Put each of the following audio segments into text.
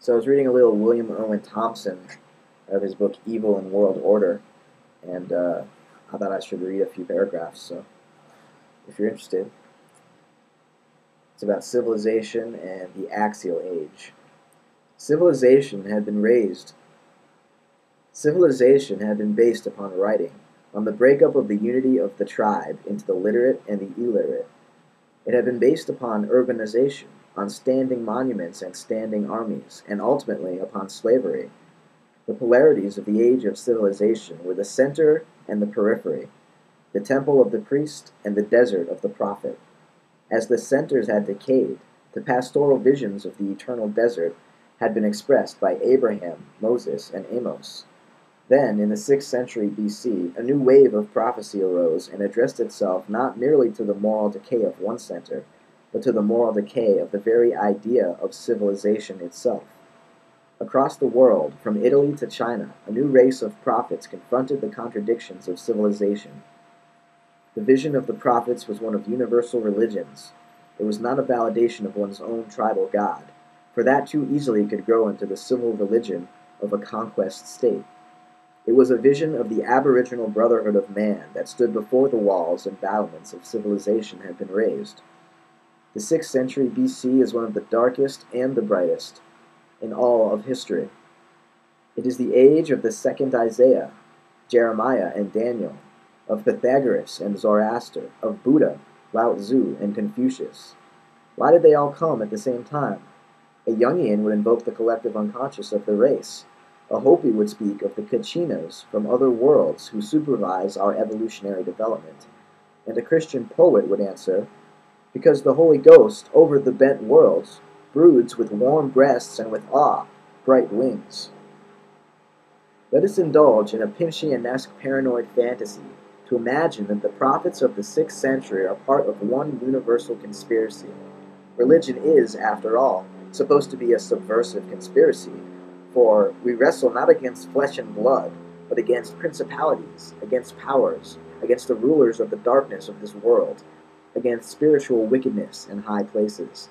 So I was reading a little William Irwin Thompson of his book Evil and World Order, and I thought I should read a few paragraphs. So if you're interested, it's about civilization and the Axial Age. Civilization had been raised. Civilization had been based upon writing, on the breakup of the unity of the tribe into the literate and the illiterate. It had been based upon urbanization, on standing monuments and standing armies, and ultimately upon slavery. The polarities of the age of civilization were the center and the periphery, the temple of the priest and the desert of the prophet. As the centers had decayed, the pastoral visions of the eternal desert had been expressed by Abraham, Moses, and Amos. Then, in the 6th century BC, a new wave of prophecy arose and addressed itself not merely to the moral decay of one center, but to the moral decay of the very idea of civilization itself. Across the world, from Italy to China, a new race of prophets confronted the contradictions of civilization. The vision of the prophets was one of universal religions. It was not a validation of one's own tribal god, for that too easily could grow into the civil religion of a conquest state. It was a vision of the aboriginal brotherhood of man that stood before the walls and battlements of civilization had been raised. The 6th century BC is one of the darkest and the brightest in all of history. It is the age of the second Isaiah, Jeremiah, and Daniel, of Pythagoras and Zoroaster, of Buddha, Lao Tzu, and Confucius. Why did they all come at the same time? A Jungian would invoke the collective unconscious of the race. A Hopi would speak of the Kachinas from other worlds who supervise our evolutionary development. And a Christian poet would answer, because the Holy Ghost, over the bent worlds, broods with warm breasts and with awe, bright wings. Let us indulge in a Pynchon-esque paranoid fantasy to imagine that the prophets of the 6th century are part of one universal conspiracy. Religion is, after all, supposed to be a subversive conspiracy, for we wrestle not against flesh and blood, but against principalities, against powers, against the rulers of the darkness of this world, against spiritual wickedness in high places.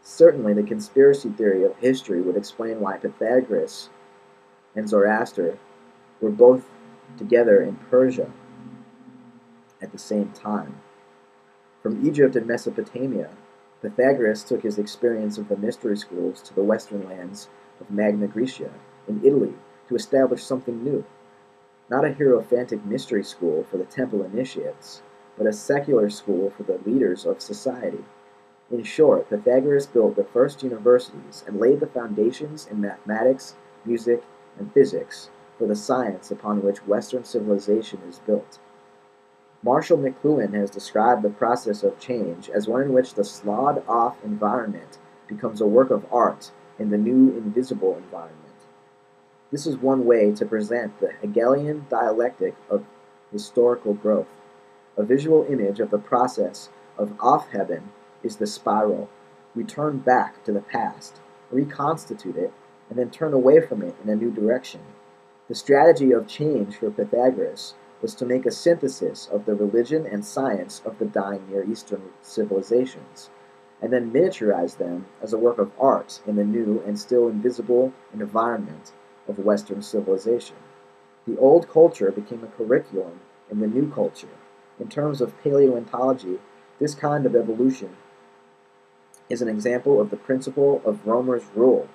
Certainly the conspiracy theory of history would explain why Pythagoras and Zoroaster were both together in Persia at the same time. From Egypt and Mesopotamia, Pythagoras took his experience of the mystery schools to the western lands of Magna Graecia in Italy to establish something new. Not a hierophantic mystery school for the temple initiates, but a secular school for the leaders of society. In short, Pythagoras built the first universities and laid the foundations in mathematics, music, and physics for the science upon which Western civilization is built. Marshall McLuhan has described the process of change as one in which the slawed-off environment becomes a work of art in the new invisible environment. This is one way to present the Hegelian dialectic of historical growth. A visual image of the process of aufheben is the spiral. We turn back to the past, reconstitute it, and then turn away from it in a new direction. The strategy of change for Pythagoras was to make a synthesis of the religion and science of the dying Near Eastern civilizations, and then miniaturize them as a work of art in the new and still invisible environment of Western civilization. The old culture became a curriculum in the new culture. In terms of paleontology, this kind of evolution is an example of the principle of Romer's rule.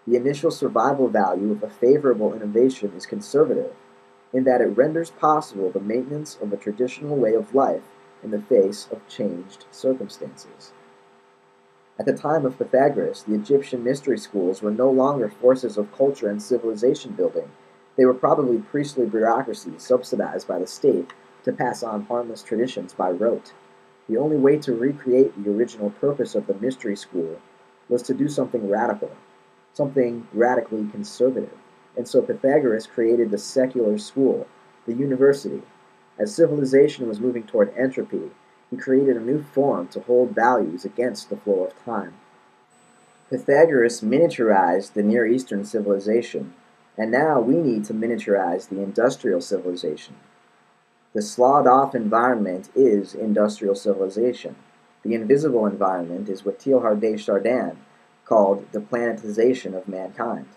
The initial survival value of a favorable innovation is conservative, in that it renders possible the maintenance of a traditional way of life in the face of changed circumstances. At the time of Pythagoras, the Egyptian mystery schools were no longer forces of culture and civilization building. They were probably priestly bureaucracies subsidized by the state to pass on harmless traditions by rote. The only way to recreate the original purpose of the mystery school was to do something radical, something radically conservative. And so Pythagoras created the secular school, the university. As civilization was moving toward entropy, he created a new form to hold values against the flow of time. Pythagoras miniaturized the Near Eastern civilization, and now we need to miniaturize the industrial civilization. The slawed-off environment is industrial civilization. The invisible environment is what Teilhard de Chardin called the planetization of mankind.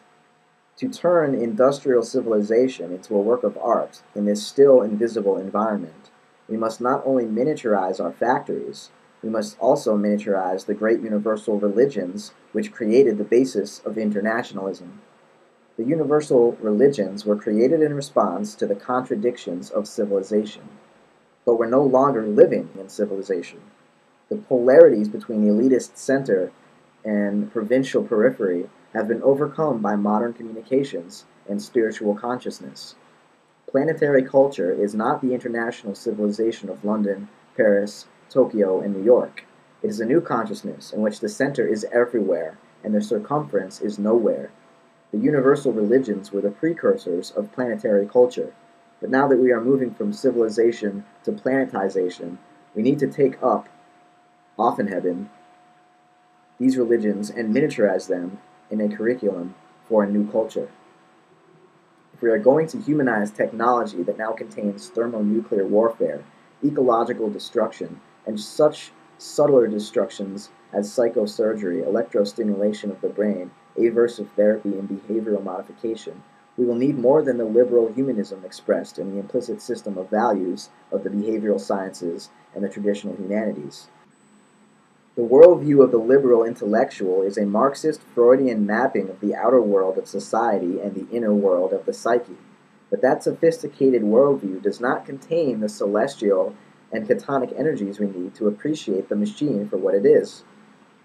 To turn industrial civilization into a work of art in this still invisible environment, we must not only miniaturize our factories, we must also miniaturize the great universal religions which created the basis of internationalism. The universal religions were created in response to the contradictions of civilization, but we're no longer living in civilization. The polarities between the elitist center and provincial periphery have been overcome by modern communications and spiritual consciousness. Planetary culture is not the international civilization of London, Paris, Tokyo, and New York. It is a new consciousness in which the center is everywhere and the circumference is nowhere. The universal religions were the precursors of planetary culture, but now that we are moving from civilization to planetization, we need to take up, aufheben, these religions and miniaturize them in a curriculum for a new culture. If we are going to humanize technology that now contains thermonuclear warfare, ecological destruction, and such subtler destructions as psychosurgery, electrostimulation of the brain, aversive therapy, and behavioral modification, we will need more than the liberal humanism expressed in the implicit system of values of the behavioral sciences and the traditional humanities. The worldview of the liberal intellectual is a Marxist Freudian mapping of the outer world of society and the inner world of the psyche. But that sophisticated worldview does not contain the celestial and catonic energies we need to appreciate the machine for what it is.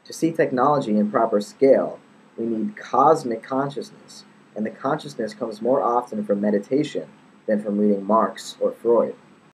To see technology in proper scale, we need cosmic consciousness, and the consciousness comes more often from meditation than from reading Marx or Freud.